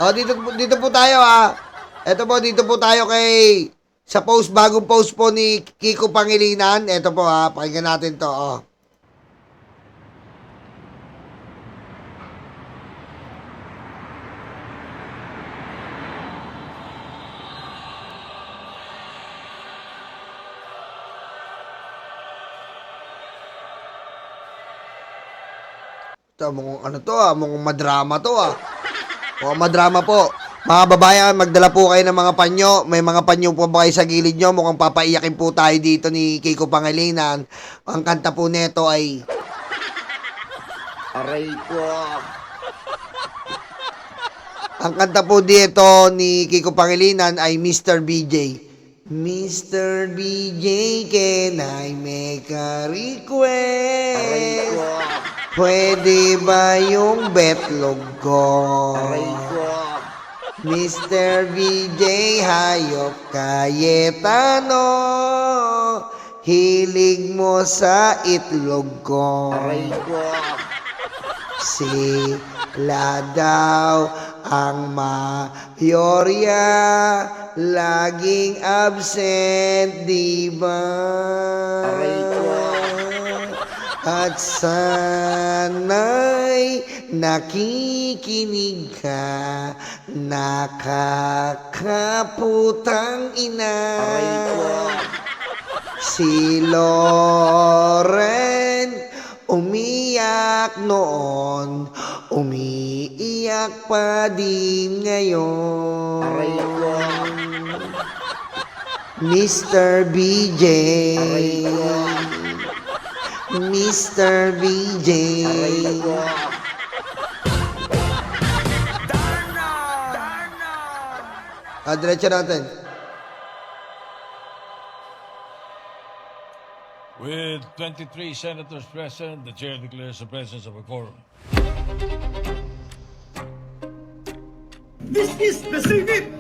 O, dito po tayo, ha. Ito po, dito po tayo sa bagong post po ni Kiko Pangilinan. Ito po, ha. Pakinggan natin to, oh. Mukhang ano to, mukhang madrama to, mukhang madrama po. Mga babayan, magdala po kayo ng mga panyo. May mga panyo po ba kayo sa gilid nyo? Mukhang papaiyakin po tayo dito ni Kiko Pangilinan. Ang kanta po neto ay aray ko. Ang kanta po dito ni Kiko Pangilinan ay Mr. BJ. Mr. BJ, can I make a request? Aray ko. Pwede ba yung betlog ko? Aray ko. Mr. BJ, hayop Cayetano, hilig mo sa itlog ko. Aray ko. Sila daw ang mayorya, laging absent, diba? Aray ko. At sana'y nakikinig ka, nakakaputang ina. Aray ko. Si Loren umiyak noon, umiiyak pa din ngayon. Aray ko. Mr. BJ. Aray ko. Mr. BJ. Aray ko. Diretso natin. With 23 senators present, the chair declares the presence of a quorum. This is the Senate!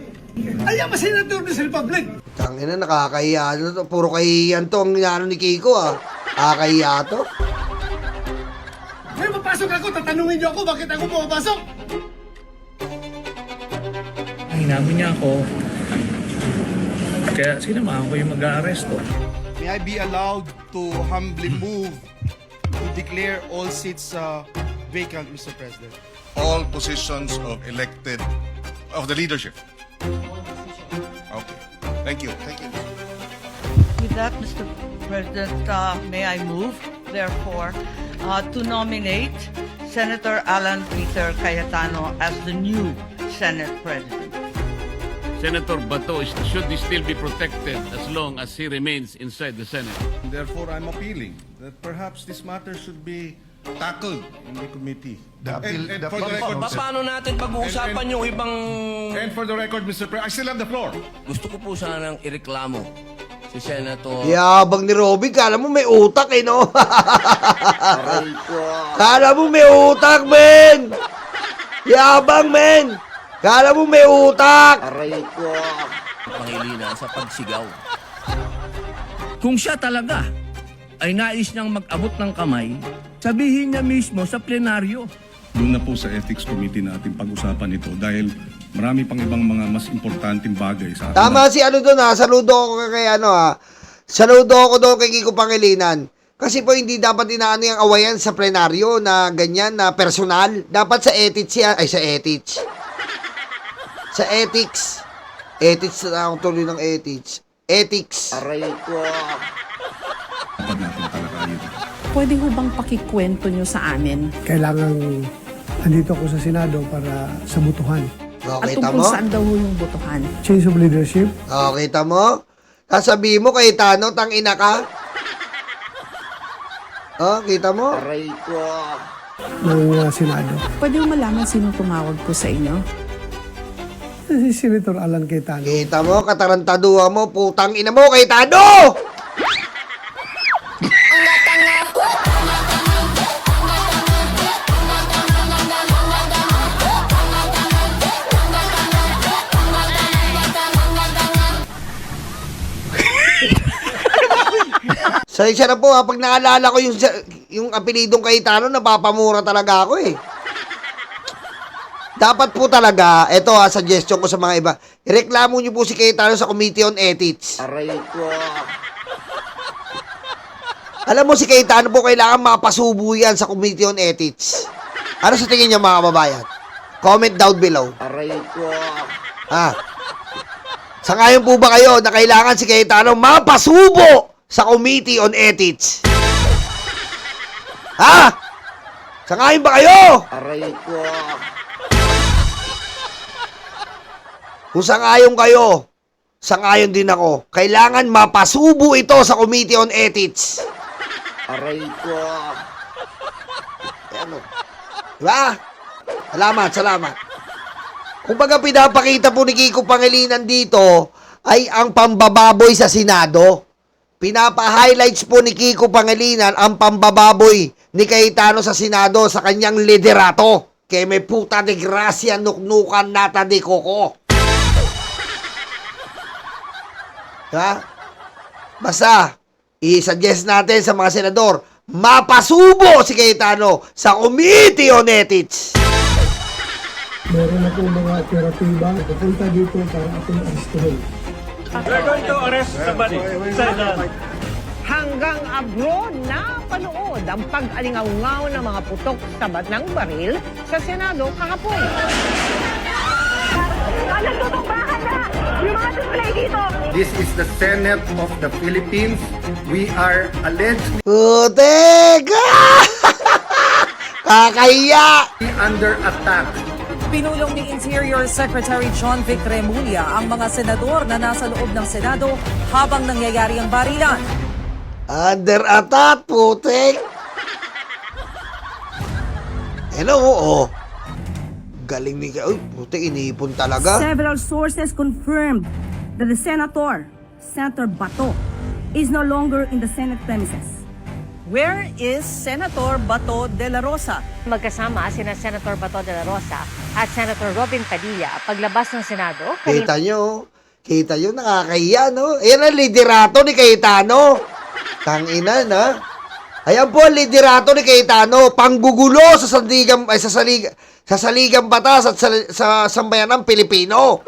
I am a senator of this republic! Tangina, nakakahiya. Puro kahihiyan to ang ano ni Kiko, Nakakahiya to. Kaya mapasok ako, tatanungin niyo ako bakit ako pumapasok? Hinabi niya ako, kaya sinamahan ko yung mag-aaresto. May I be allowed to humbly move to declare all seats vacant, Mr. President? All positions of the leadership. Okay. Thank you. Thank you. With that, Mr. President, may I move, therefore, to nominate Senator Alan Peter Cayetano as the new Senate President. Senator Bato should still be protected as long as he remains inside the Senate. Therefore, I'm appealing that perhaps this matter should be tackled in the committee. And for the record, Paano natin pag-uusapan yung ibang... And for the record, Mr. President, I still have the floor. Gusto ko po sanang ireklamo si Senator... Yabang ni Robby, kala mo may utak no? Aray ko. Kala mo may utak, men! Yabang, men! Kala mo may utak! Aray ko. Pangilinan sa pagsigaw. Kung siya talaga ay nais niyang mag-abot ng kamay, sabihin niya mismo sa plenaryo. Doon na po sa Ethics Committee natin pag-usapan ito dahil marami pang ibang mga mas importanteng bagay sa atin. Tama si ano doon, saludo ako kay saludo ako doon kay Kiko Pangilinan. Kasi po hindi dapat inaano yung awayan sa plenaryo na ganyan, na personal. Dapat sa ethics yan, sa ethics. Sa ethics. Ethics na akong tuloy ng ethics. Ethics. Aray ko. Dapat natin talakayin. Pwede ho bang pakikwento nyo sa amin? Kailangan andito ako sa Senado para sa butuhan. At Okay, tungkol tamo? saan daw ho yung botohan? Change of leadership. Okay, tamo? Sasabihin mo kay Tano, tangina ka? Kita mo? Aray ko. Ng Senado. Pwede ho malaman sinong tumawag po sa inyo? Si Senator Alan Cayetano. Kita mo, katarantaduha mo, putang ina mo, kay Tano! Sorry na po, pag naalala ko yung apelidong Cayetano, napapamura talaga ako Dapat po talaga, eto suggestion ko sa mga iba, ireklamo nyo po si Cayetano sa Committee on Ethics. Aray ko. Alam mo, si Cayetano po kailangan mapasubo yan sa Committee on Ethics. Ano sa tingin niyo, mga kababayan? Comment down below. Aray ko. Ha? Sangayon po ba kayo na kailangan si Cayetano mapasubo sa Committee on Ethics? Ha? Sangayon ba kayo? Aray ko. Kung sangayon kayo, sangayon din ako. Kailangan mapasubo ito sa Committee on Ethics. Aray ko. Ano? Diba? Salamat. Kung baga pinapakita po ni Kiko Pangilinan dito ay ang pambababoy sa Senado. Pinapa-highlights po ni Kiko Pangilinan ang pambababoy ni Cayetano sa Senado sa kanyang liderato. Kaya may puta de gracia nuknukan nata de koko. Ha? Basta, i-suggest natin sa mga senador, mapasubo si Cayetano sa Committee on Ethics. Meron ako mga operatiba pupunta dito para ating aristuhin. Hanggang abroad na panood ang pag-alingaw-ngaw ng mga putok sa batang baril sa Senado kahapon. This is the Senate of the Philippines. We are allegedly Teka! Kakahiya! under attack. Pinulong ni Interior Secretary John Vic Remulla ang mga senador na nasa loob ng Senado habang nangyayari ang barilan. Under attack, putek! Hello, oo. Galing ni... Uy, putek, iniipon talaga. Several sources confirmed that the Senator Bato, is no longer in the Senate premises. Where is Senator Bato de la Rosa? Magkasama sina Senator Bato de la Rosa at Senator Robin Padilla paglabas ng Senado. Kita nyo, nakakahiya, no? Ayan ang liderato ni Cayetano. Tangina, na. Ayan po ang liderato ni Cayetano. Panggugulo sa sandigan, ay, sa saligang batas at sa sambayanang Pilipino.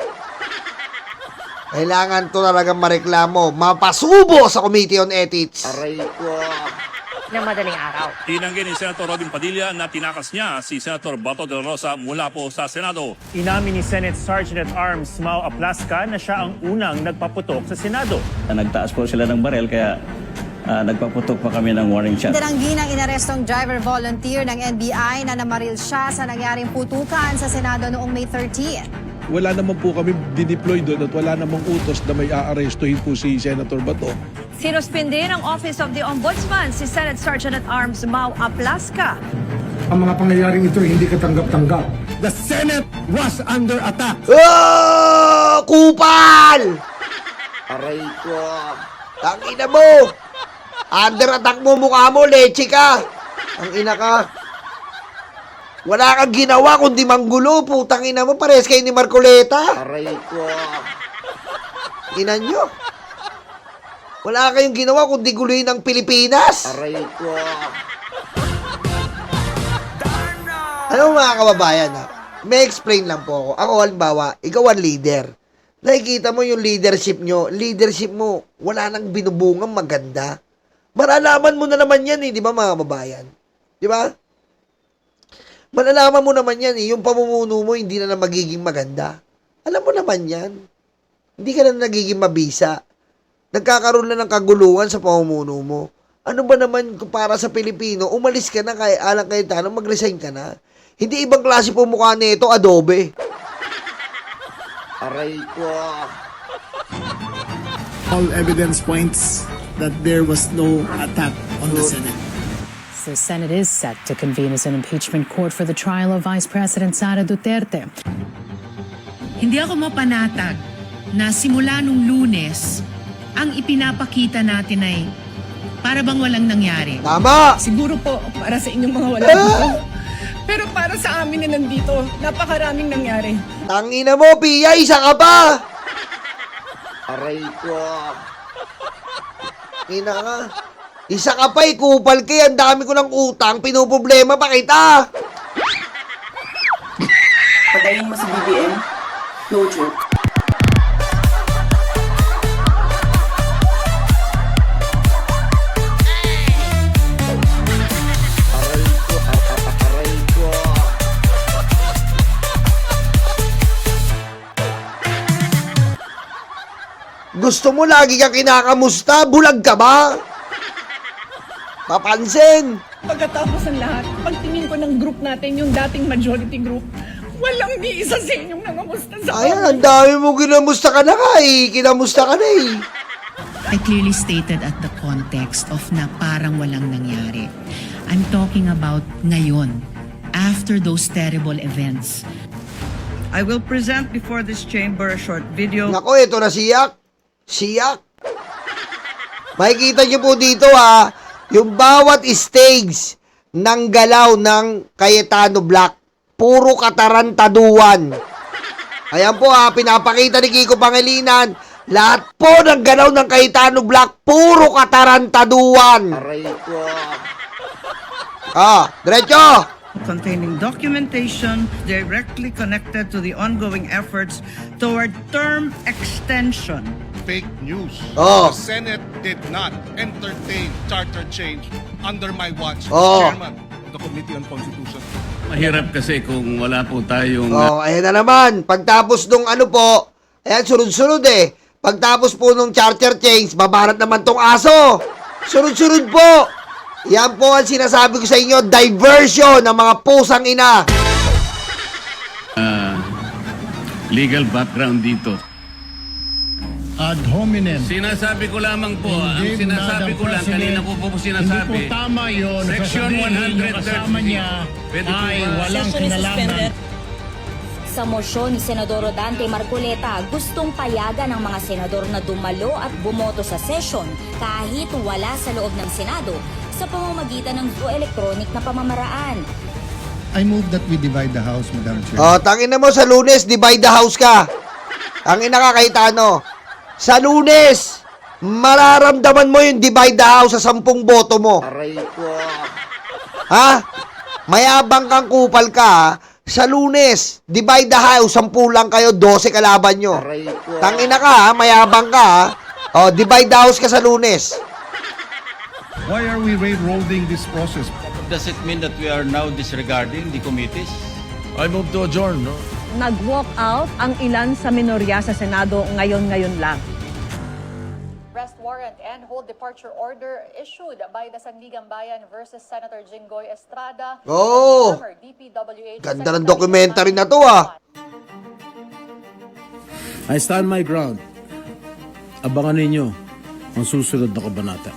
Kailangan to talagang mareklamo. Mapasubo sa Committee on Ethics. Aray ko. Na madaling araw. Tinanggi ni Senator Robin Padilla na tinakas niya si Senator Bato de la Rosa mula po sa Senado. Inamin ni Senate Sergeant at Arms Mau Aplasca na siya ang unang nagpaputok sa Senado. Nagtaas po sila ng barel kaya nagpaputok pa kami ng warning shot. Tinanggi ng inarestong driver volunteer ng NBI na namaril siya sa nangyaring putukan sa Senado noong May 13. Wala naman po kami dideploy doon at wala namang utos na may aarestuhin po si Senator Bato. Sinuspindi ng Office of the Ombudsman si Senate Sergeant at Arms Mau Aplasca. Ang mga pangyayaring ito hindi katanggap-tanggap. The Senate was under attack. Oh! Kupal! Aray ko. Tangina mo! Under attack mo mukha mo, leche ka! Ang ina ka. Wala kang ginawa kundi manggulo, putang ina mo, pares kayo ni Marcoleta. Aray ko. Ina nyo. Wala kayong ginawa kundi guluhin ng Pilipinas. Aray ko. Ano mga kababayan, ha? May explain lang po ako. Ako, halimbawa, ikaw ang leader. Nakikita mo yung leadership mo, wala nang binubungang maganda. Malalaman mo na naman yan, di ba mga kababayan? Di ba? Malalaman mo naman yan, yung pamumuno mo hindi na magiging maganda. Alam mo naman yan. Hindi ka na nagiging mabisa. Nagkakaroon na ng kaguluhan sa pamumuno mo. Ano ba naman para sa Pilipino, umalis ka na kay Alan Cayetano, mag-resign ka na. Hindi ibang klase po mukha nito, adobe. Aray ko. All evidence points that there was no attack on the Senate. The Senate is set to convene as an impeachment court for the trial of Vice President Sara Duterte. Hindi ako mapanatag na simula nung Lunes, ang ipinapakita natin ay para bang walang nangyari. Tama! Siguro po para sa inyong mga wala dito. Pero para sa amin na nandito, napakaraming nangyari. Tangina mo, Pia, isa ka pa! Aray ko. Ina ka. Isa ka pa, kupal kaya, ang dami ko ng utang, pinoproblema pa kita. Patayin mo si BBM. No joke. Gusto mo lagi kang kinakamusta? Bulag ka ba? Papansin. Pagkatapos ng lahat, pagtingin ko ng group natin, yung dating majority group, walang ni isa sa inyong nangamusta sa Ayan, ang dami mo kinamusta ka na ka eh. Kinamusta ka na eh. I clearly stated at the context of na parang walang nangyari. I'm talking about ngayon, after those terrible events. I will present before this chamber a short video. Nako, ito na siyak. Siyak. Makikita niyo po dito ha, yung bawat stage ng galaw ng Cayetano Black, puro katarantaduan. Ayan po ha, pinapakita ni Kiko Pangilinan, lahat po ng galaw ng Cayetano Black, puro katarantaduan. Diretso! Containing documentation directly connected to the ongoing efforts toward term extension. Fake news. Oh. The Senate did not entertain charter change under my watch, Oh. Chairman of the Committee on Constitution. Mahirap kasi kung wala po tayong... Oh, ayan na naman. Pagtapos nung ano po, ayan, sunod-sunod eh. Pagtapos po nung charter change, babarat naman tong aso. Sunod-sunod po. Yan po ang sinasabi ko sa inyo, diversion ng mga pusang ina. legal background dito. Ad hominem. Sinasabi ko lamang po, ang sinasabi ko lang, kanina ko po sinasabi, Hindi po tama yun. Section Sasabihin yung kasama 130. niya Pwede po ay ba? walang kinalaman. Sa mosyon ni Senador Dante Marcoleta, gustong payagan ng mga senador na dumalo at bumoto sa session kahit wala sa loob ng Senado sa pamamagitan ng electronic na pamamaraan. I move that we divide the House, Madam Chair. Oh, tangin na mo sa Lunes, divide the house ka. Tangin na ka, Cayetano. Sa Lunes, mararamdaman mo yung divide the house sa 10 boto mo. Ha? Mayabang kang kupal ka, ha? Sa Lunes, divide the house, 10 lang kayo, 12 kalaban nyo. Tangin na ka, ha? Mayabang ka, ha? Oh, divide the house ka sa Lunes. Why are we railroading this process? Does it mean that we are now disregarding the committees? I move to adjourn, no? Nag-walk out ang ilan sa minorya sa Senado ngayon lang. Arrest warrant and hold departure order issued by the Sanligang Bayan versus Senator Jinggoy Estrada. Oh! Ganda ng documentary na to, ah. I stand my ground. Abangan ninyo ang susunod na kabanata.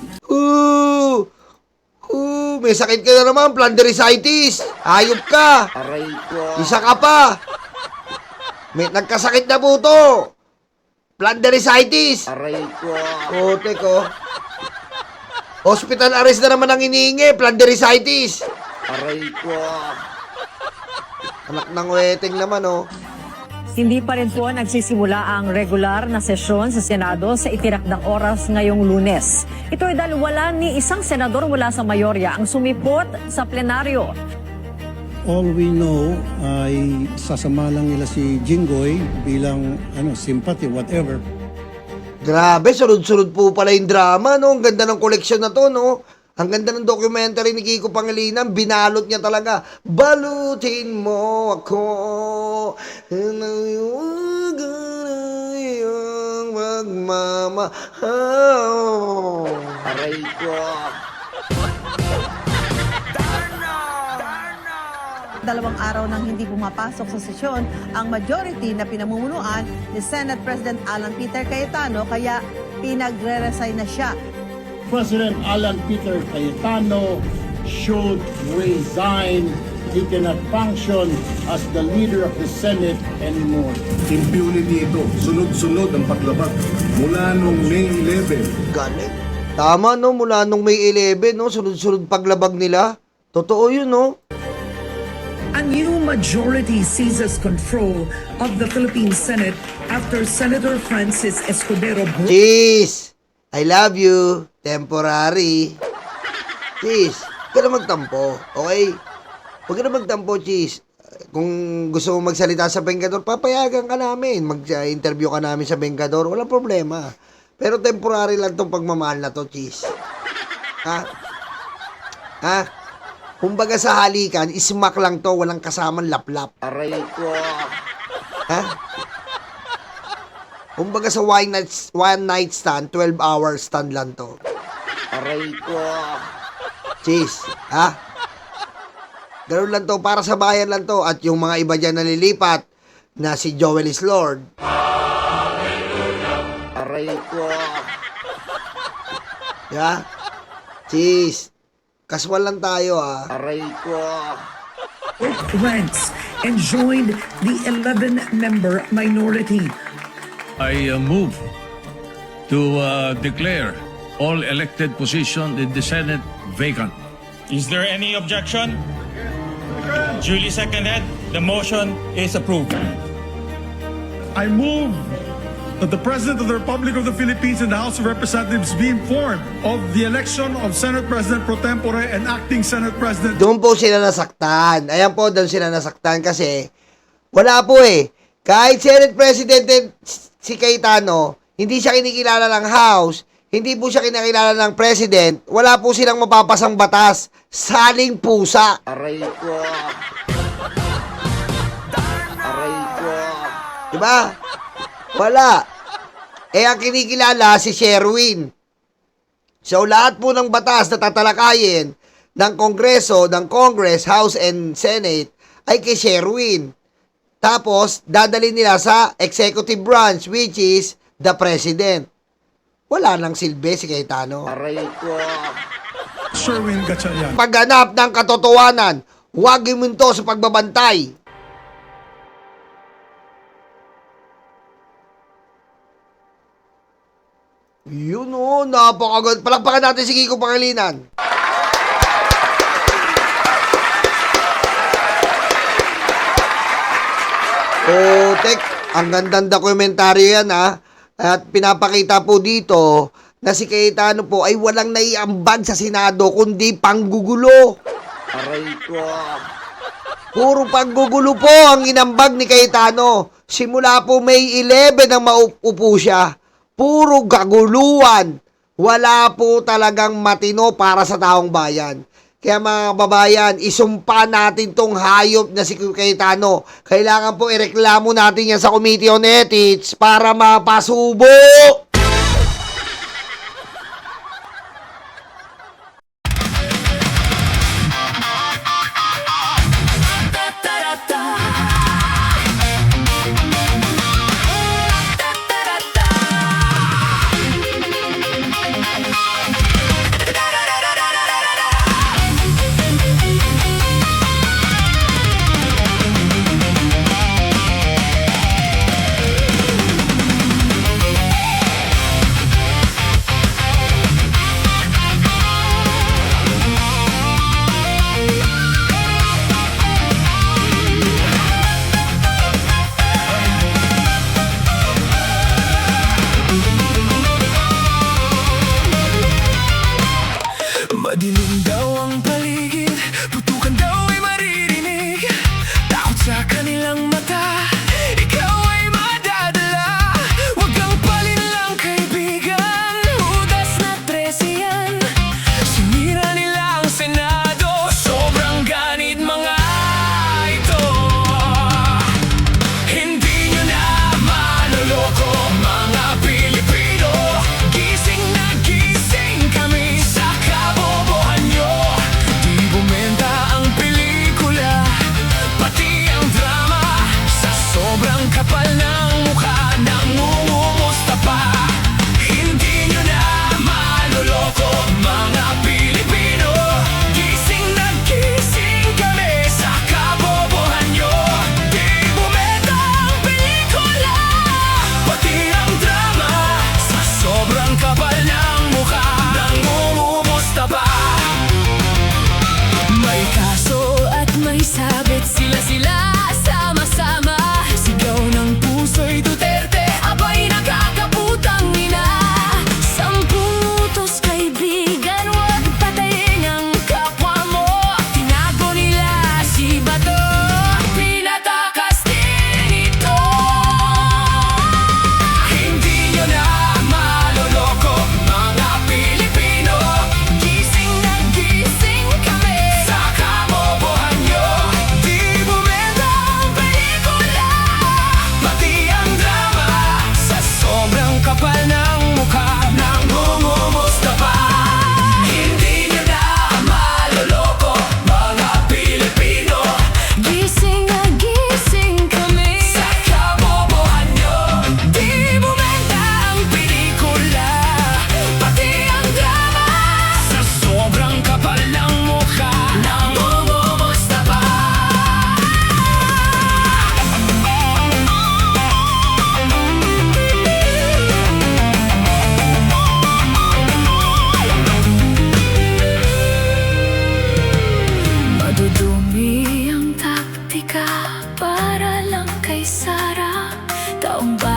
May sakit ka na naman, plandericitis. Hayop ka. Isa ka pa. May nagkasakit na po to. Plandericitis. Kote ko. Hospital arrest na naman ang iniingi. Plandericitis. Anak ng weteng naman, oh. Hindi pa rin po nagsisimula ang regular na sesyon sa Senado sa itinakdang oras ngayong Lunes. Ito ay dahil wala ni isang senador mula sa mayorya ang sumipot sa plenaryo. All we know ay sasama lang nila si Jinggoy bilang sympathy, whatever. Grabe, sunod-sunod po pala yung drama, no? Ang ganda ng koleksyon na to, no? Ang ganda ng documentary ni Kiko Pangilinan, binalot niya talaga. Balutin mo ako, yung magmamahal. Aray ko. Dalawang araw nang hindi pumapasok sa sesyon ang majority na pinamumunuan ni Senate President Alan Peter Cayetano kaya pinagre-resign na siya. President Alan Peter Cayetano should resign. He cannot function as the leader of the Senate anymore. Impunity ito. Sunod-sunod ang paglabag. Mula nung May 11. Galit. Tama, no? Mula nung May 11, no? Sunod-sunod paglabag nila. Totoo yun, no? A new majority seizes control of the Philippine Senate after Senator Francis Escudero. Cheese! I love you. Temporary. Cheese, huwag ka na magtampo. Okay? Huwag ka na magtampo, Cheese. kung gusto mo magsalita sa Bengador, papayagan ka namin. Mag-interview ka namin sa Bengador. Walang problema. Pero temporary lang tong pagmamahal na to, Cheese. Ha? Ha? Kumbaga sa halikan, ismak lang to. Walang kasamang laplap. Aray ko. Ha? Kumbaga sa one night stand, 12-hour stand lang to. Aray ko. Cheese. Ha? Ganun lang to, para sa bayan lang to. At yung mga iba dyan nalilipat, na si Joel is Lord. Aray ko. Yeah? Cheese. Kaswal lang tayo, Aray ko. Ranks and joined the 11-member minority. I move to declare all elected positions in the Senate vacant. Is there any objection? Duly seconded. The motion is approved. I move that the President of the Republic of the Philippines and the House of Representatives be informed of the election of Senate President pro tempore and acting Senate President. Doon po sila nasaktan. Ayan po, doon sila nasaktan kasi wala po eh. Kahit Senate President si Cayetano, hindi siya kinikilala ng House, hindi po siya kinikilala ng President, wala po silang mapapasang batas. Saling pusa. Aray ko. Aray ko. Diba? Wala. Eh, ang kinikilala si Sherwin. So, lahat po ng batas na tatalakayin ng Kongreso, ng Congress, House, and Senate ay kay Sherwin. Tapos, dadalhin nila sa executive branch, which is the President. Wala nang silbi si Cayetano. Aray ko. Sherwin Gatchalian. Pagganap ng katotohanan, huwag imunto sa pagbabantay. Yun o, napakagod. Palakpakan natin si Kiko Pangilinan. Oh, tek, ang gandang dokumentaryo yan ha. At pinapakita po dito na si Cayetano po ay walang naiambag sa Senado kundi panggugulo. Aray ko. Puro panggugulo po ang inambag ni Cayetano. Simula po May 11 nang maupo siya. Puro gaguluhan. Wala po talagang matino para sa taong bayan. Kaya mga babayan, isumpa natin tong hayop na si Cayetano. Kailangan po ireklamo natin yan sa Committee on Ethics para mapasubo.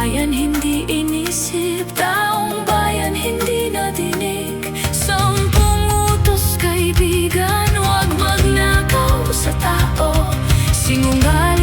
bayan hindi inisip, taong bayan hindi nadinig. 10 utos kaibigan, huwag magnakaw sa tao. Singungaling